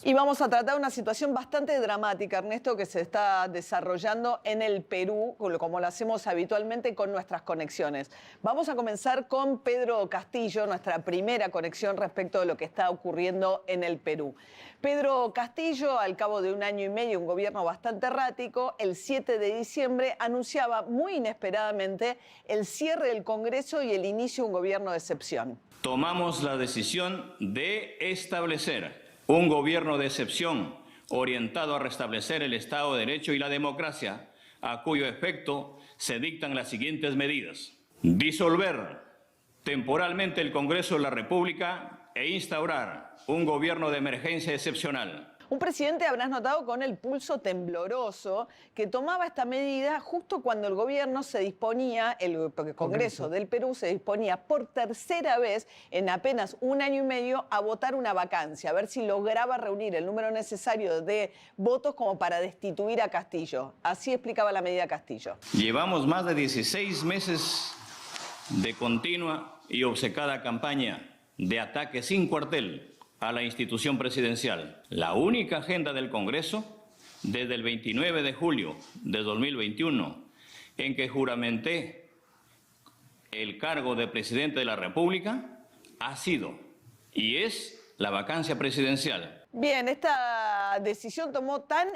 Y vamos a tratar una situación bastante dramática, Ernesto, que se está desarrollando en el Perú, como lo hacemos habitualmente con nuestras conexiones. Vamos a comenzar con Pedro Castillo, nuestra primera conexión respecto de lo que está ocurriendo en el Perú. Pedro Castillo, al cabo de un año y medio, un gobierno bastante errático, el 7 de diciembre anunciaba muy inesperadamente el cierre del Congreso y el inicio de un gobierno de excepción. Tomamos la decisión de establecer un gobierno de excepción orientado a restablecer el Estado de Derecho y la democracia, a cuyo efecto se dictan las siguientes medidas: disolver temporalmente el Congreso de la República e instaurar un gobierno de emergencia excepcional. Un presidente, habrás notado, con el pulso tembloroso, que tomaba esta medida justo cuando el gobierno se disponía, el Congreso del Perú se disponía por tercera vez en apenas un año y medio a votar una vacancia, a ver si lograba reunir el número necesario de votos como para destituir a Castillo. Así explicaba la medida Castillo. Llevamos más de 16 meses de continua y obcecada campaña de ataque sin cuartel a la institución presidencial. La única agenda del Congreso, desde el 29 de julio de 2021, en que juramenté el cargo de presidente de la República, ha sido y es la vacancia presidencial. Bien, esta decisión tomó tan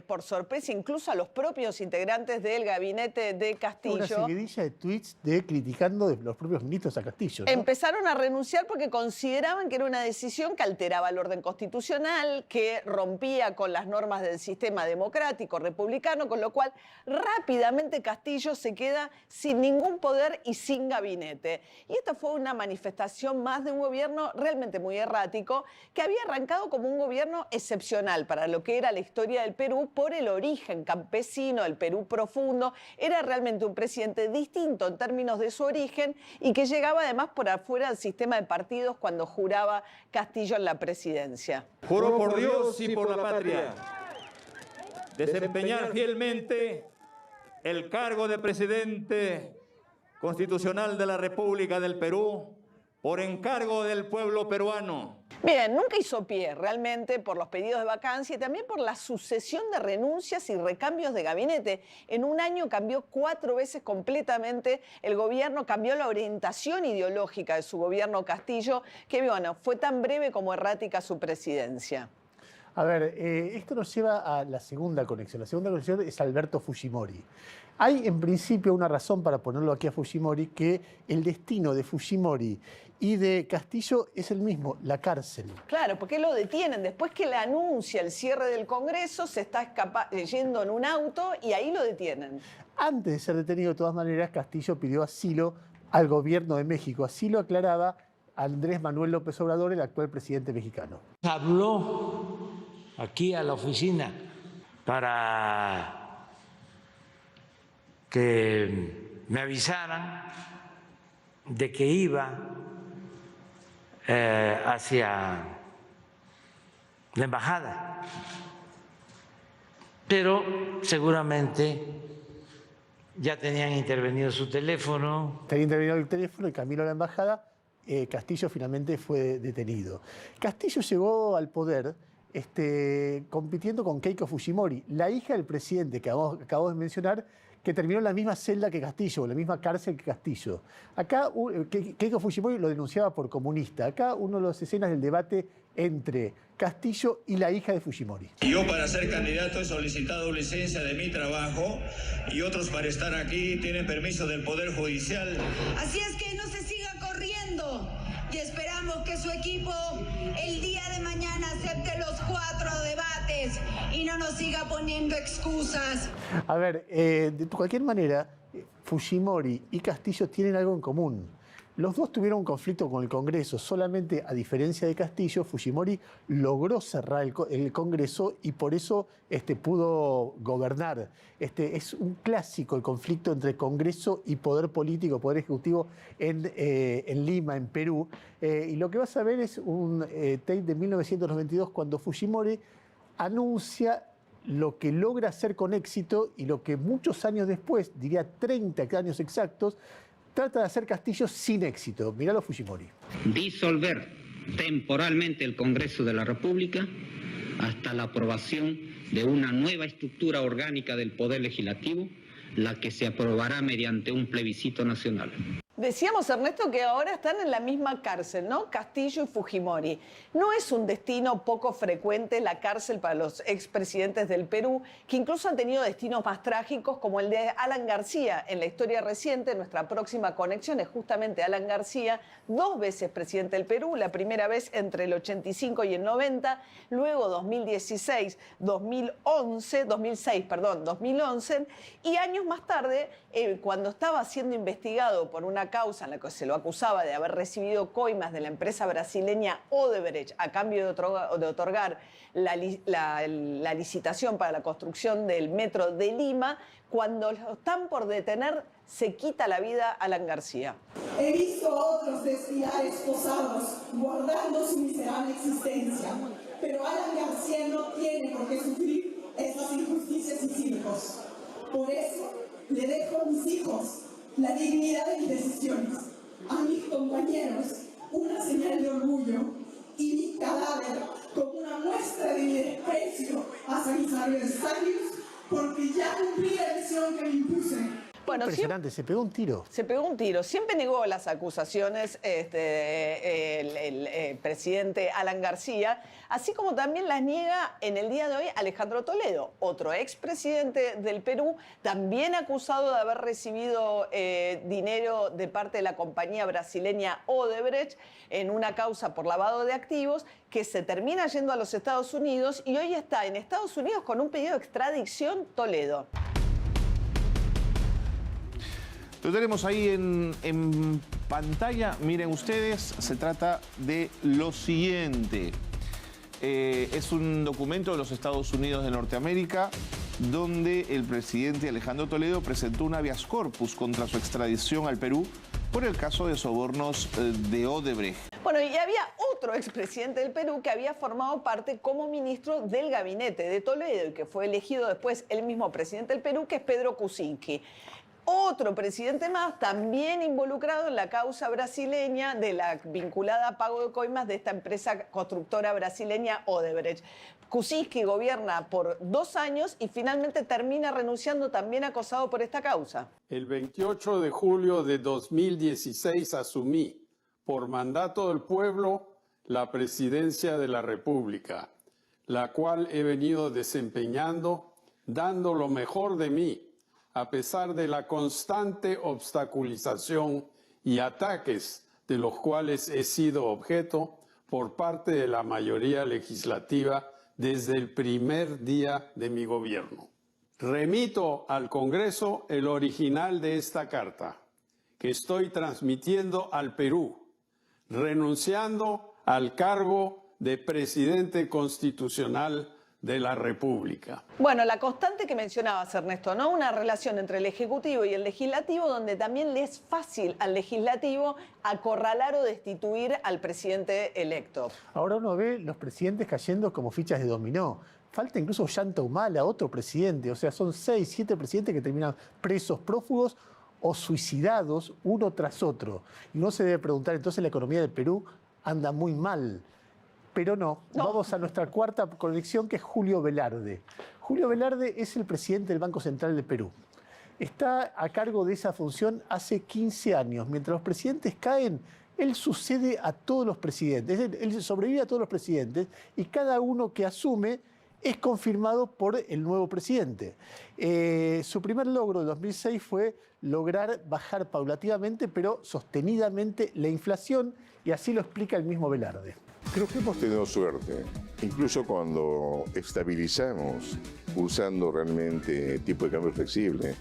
por sorpresa incluso a los propios integrantes del gabinete de Castillo. Una seguidilla de tweets criticando de los propios ministros a Castillo, ¿no? Empezaron a renunciar porque consideraban que era una decisión que alteraba el orden constitucional, que rompía con las normas del sistema democrático republicano, con lo cual rápidamente Castillo se queda sin ningún poder y sin gabinete. Y esta fue una manifestación más de un gobierno realmente muy errático, que había arrancado como un gobierno excepcional para lo que era la historia del Perú por el origen campesino, el Perú profundo. Era realmente un presidente distinto en términos de su origen y que llegaba además por afuera del sistema de partidos cuando juraba Castillo en la presidencia. Juro por Dios y por la patria desempeñar fielmente el cargo de presidente constitucional de la República del Perú por encargo del pueblo peruano. Bien, nunca hizo pie realmente por los pedidos de vacancia y también por la sucesión de renuncias y recambios de gabinete. En un año cambió 4 veces completamente el gobierno, cambió la orientación ideológica de su gobierno Castillo, que bueno, fue tan breve como errática su presidencia. A ver, esto nos lleva a la segunda conexión. La segunda conexión es Alberto Fujimori. Hay en principio una razón para ponerlo aquí a Fujimori, que el destino de Fujimori y de Castillo es el mismo, la cárcel. Claro, porque lo detienen. Después que le anuncia el cierre del Congreso, se está yendo en un auto y ahí lo detienen. Antes de ser detenido, de todas maneras, Castillo pidió asilo al gobierno de México. Así lo aclaraba Andrés Manuel López Obrador, el actual presidente mexicano. Habló aquí a la oficina para que me avisaran de que iba hacia la embajada, pero seguramente ya tenían intervenido su teléfono. Tenía intervenido el teléfono y camino a la embajada. Castillo finalmente fue detenido. Castillo llegó al poder compitiendo con Keiko Fujimori, la hija del presidente que acabo de mencionar, que terminó en la misma celda que Castillo, en la misma cárcel que Castillo. Acá Keiko Fujimori lo denunciaba por comunista. Acá una de las escenas del debate entre Castillo y la hija de Fujimori. Yo para ser candidato he solicitado licencia de mi trabajo y otros para estar aquí tienen permiso del Poder Judicial. Así es que no se siga corriendo y esperamos que su equipo el día de mañana acepte los 4 debates y no nos siga poniendo excusas. A ver, de cualquier manera, Fujimori y Castillo tienen algo en común. Los dos tuvieron un conflicto con el Congreso, solamente a diferencia de Castillo, Fujimori logró cerrar el Congreso y por eso pudo gobernar. Es un clásico el conflicto entre Congreso y poder político, poder ejecutivo en Lima, en Perú. Y lo que vas a ver es un tape de 1992 cuando Fujimori anuncia lo que logra hacer con éxito y lo que muchos años después, diría 30 años exactos, trata de hacer Castillo sin éxito. Míralo Fujimori. Disolver temporalmente el Congreso de la República hasta la aprobación de una nueva estructura orgánica del Poder Legislativo, la que se aprobará mediante un plebiscito nacional. Decíamos, Ernesto, que ahora están en la misma cárcel, ¿no? Castillo y Fujimori. No es un destino poco frecuente la cárcel para los expresidentes del Perú, que incluso han tenido destinos más trágicos, como el de Alan García en la historia reciente. Nuestra próxima conexión es justamente Alan García, 2 veces presidente del Perú, la primera vez entre el 85 y el 90, luego 2016, 2011, y años más tarde, cuando estaba siendo investigado por una causa en la que se lo acusaba de haber recibido coimas de la empresa brasileña Odebrecht a cambio de otorgar la licitación para la construcción del metro de Lima, cuando lo están por detener, se quita la vida Alan García. He visto a otros desfilar esposados, guardando su miserable existencia, pero Alan García no tiene por qué sufrir estas injusticias y circos. Por eso le dejo a mis hijos la dignidad de mis decisiones, a mis compañeros una señal de orgullo y mi cadáver como una muestra de mi desprecio hacia mis adversarios, porque ya cumplí la misión que me impuse. Bueno, impresionante, se pegó un tiro. Se pegó un tiro. Siempre negó las acusaciones el presidente Alan García, así como también las niega en el día de hoy Alejandro Toledo, otro expresidente del Perú, también acusado de haber recibido dinero de parte de la compañía brasileña Odebrecht en una causa por lavado de activos, que se termina yendo a los Estados Unidos y hoy está en Estados Unidos con un pedido de extradición. Toledo. Lo tenemos ahí en pantalla. Miren ustedes, se trata de lo siguiente. Es un documento de los Estados Unidos de Norteamérica donde el presidente Alejandro Toledo presentó un habeas corpus contra su extradición al Perú por el caso de sobornos de Odebrecht. Bueno, y había otro expresidente del Perú que había formado parte como ministro del gabinete de Toledo y que fue elegido después el mismo presidente del Perú, que es Pedro Kuczynski. Otro presidente más, también involucrado en la causa brasileña de la vinculada a pago de coimas de esta empresa constructora brasileña Odebrecht. Kuczynski gobierna por 2 años y finalmente termina renunciando, también acosado por esta causa. El 28 de julio de 2016 asumí, por mandato del pueblo, la presidencia de la República, la cual he venido desempeñando, dando lo mejor de mí, a pesar de la constante obstaculización y ataques de los cuales he sido objeto por parte de la mayoría legislativa desde el primer día de mi gobierno. Remito al Congreso el original de esta carta, que estoy transmitiendo al Perú, renunciando al cargo de presidente constitucional de la República. Bueno, la constante que mencionabas, Ernesto, ¿no? Una relación entre el Ejecutivo y el Legislativo, donde también le es fácil al Legislativo acorralar o destituir al presidente electo. Ahora uno ve los presidentes cayendo como fichas de dominó. Falta incluso Ollanta Humala, otro presidente. O sea, son 6, 7 presidentes que terminan presos, prófugos o suicidados uno tras otro. Y uno se debe preguntar, entonces la economía del Perú anda muy mal. Pero no, vamos a nuestra cuarta conexión, que es Julio Velarde. Julio Velarde es el presidente del Banco Central del Perú. Está a cargo de esa función hace 15 años. Mientras los presidentes caen, él sucede a todos los presidentes. Él sobrevive a todos los presidentes y cada uno que asume es confirmado por el nuevo presidente. Su primer logro de 2006 fue lograr bajar paulativamente, pero sostenidamente, la inflación, y así lo explica el mismo Velarde. Creo que hemos tenido suerte, incluso cuando estabilizamos usando realmente tipo de cambio flexible.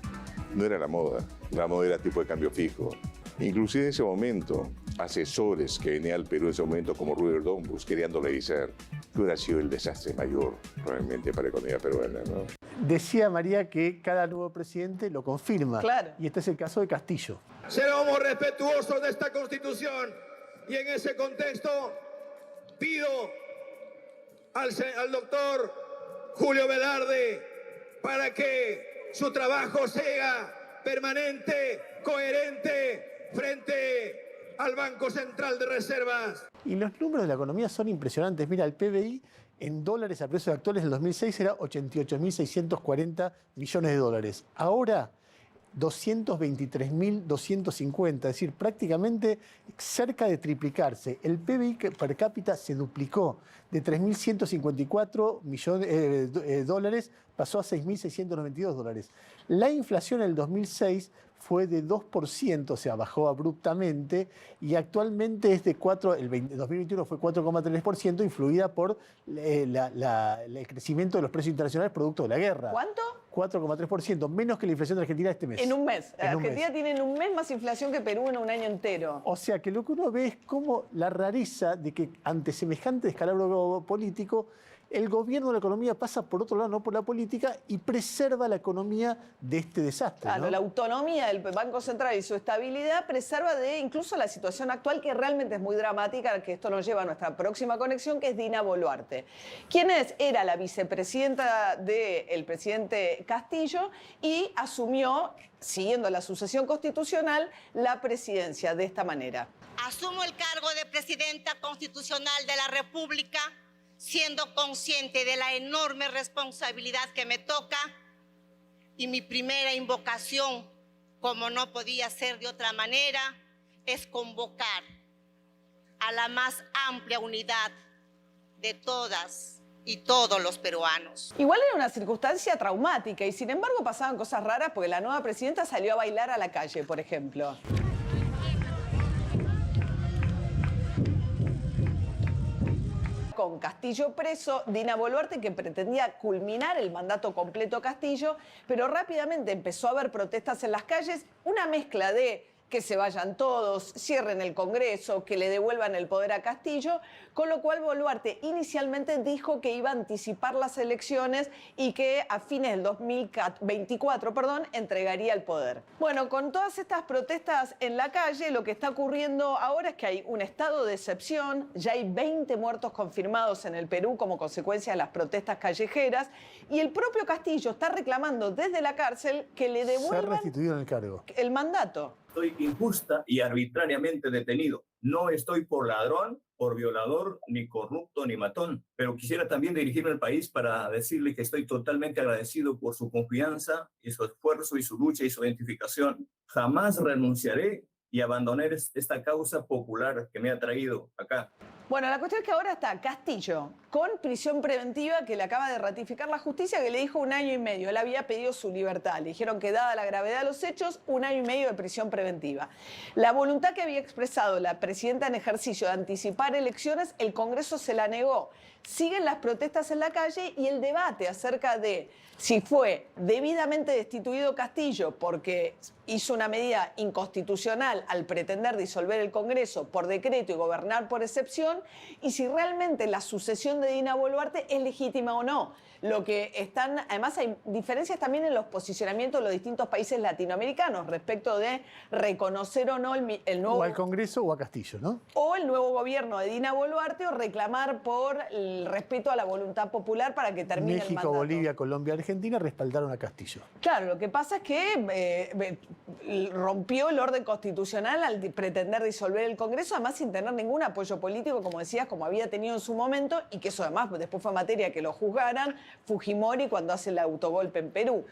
No era la moda era tipo de cambio fijo. Inclusive en ese momento, asesores que venían al Perú en ese momento, como Ruder Dombus, querían dolarizar, que hubiera sido el desastre mayor realmente para la economía peruana, ¿no? Decía María que cada nuevo presidente lo confirma. Claro. Y este es el caso de Castillo. Seremos respetuosos de esta Constitución y en ese contexto pido al doctor Julio Velarde para que su trabajo sea permanente, coherente frente al Banco Central de Reservas. Y los números de la economía son impresionantes. Mira, el PBI en dólares a precios actuales en el 2006 era 88.640 millones de dólares. Ahora, 223.250, es decir, prácticamente cerca de triplicarse. El PBI per cápita se duplicó, de 3.154 millones dólares pasó a 6.692 dólares. La inflación en el 2006 fue de 2%, o sea, bajó abruptamente, y actualmente es de 4%, el 2021 fue 4,3%, influida por el crecimiento de los precios internacionales producto de la guerra. ¿Cuánto? 4,3%, menos que la inflación de Argentina este mes. En un mes. Argentina tiene en un mes más inflación que Perú en un año entero. O sea que lo que uno ve es como la rareza de que ante semejante descalabro político, el gobierno de la economía pasa por otro lado, no por la política, y preserva la economía de este desastre. Claro, ¿no? La autonomía del Banco Central y su estabilidad preserva de incluso la situación actual, que realmente es muy dramática, que esto nos lleva a nuestra próxima conexión, que es Dina Boluarte, quien era la vicepresidenta del presidente Castillo y asumió, siguiendo la sucesión constitucional, la presidencia de esta manera. Asumo el cargo de presidenta constitucional de la República, siendo consciente de la enorme responsabilidad que me toca, y mi primera invocación, como no podía ser de otra manera, es convocar a la más amplia unidad de todas y todos los peruanos. Igual era una circunstancia traumática y sin embargo pasaban cosas raras porque la nueva presidenta salió a bailar a la calle, por ejemplo. Con Castillo preso, Dina Boluarte, que pretendía culminar el mandato completo Castillo, pero rápidamente empezó a haber protestas en las calles, una mezcla de que se vayan todos, cierren el Congreso, que le devuelvan el poder a Castillo, con lo cual Boluarte inicialmente dijo que iba a anticipar las elecciones y que a fines del 2024, entregaría el poder. Bueno, con todas estas protestas en la calle, lo que está ocurriendo ahora es que hay un estado de excepción, ya hay 20 muertos confirmados en el Perú como consecuencia de las protestas callejeras, y el propio Castillo está reclamando desde la cárcel que le devuelvan ser restituido en el cargo. El mandato. Estoy injusta y arbitrariamente detenido. No estoy por ladrón, por violador, ni corrupto, ni matón. Pero quisiera también dirigirme al país para decirle que estoy totalmente agradecido por su confianza y su esfuerzo y su lucha y su identificación. Jamás renunciaré y abandonaré esta causa popular que me ha traído acá. Bueno, la cuestión es que ahora está Castillo con prisión preventiva que le acaba de ratificar la justicia, que le dijo 1 año y medio. Él había pedido su libertad. Le dijeron que dada la gravedad de los hechos, 1 año y medio de prisión preventiva. La voluntad que había expresado la presidenta en ejercicio de anticipar elecciones, el Congreso se la negó. Siguen las protestas en la calle y el debate acerca de si fue debidamente destituido Castillo porque hizo una medida inconstitucional al pretender disolver el Congreso por decreto y gobernar por excepción, y si realmente la sucesión de Dina Boluarte es legítima o no. Lo que están, además hay diferencias también en los posicionamientos de los distintos países latinoamericanos respecto de reconocer o no el nuevo... O al Congreso o a Castillo, ¿no? O el nuevo gobierno de Dina Boluarte, o reclamar por el respeto a la voluntad popular para que termine el mandato. México, Bolivia, Colombia, Argentina respaldaron a Castillo. Claro, lo que pasa es que rompió el orden constitucional al pretender disolver el Congreso, además sin tener ningún apoyo político, como decías, como había tenido en su momento, y que eso además después fue materia que lo juzgaran Fujimori cuando hace el autogolpe en Perú.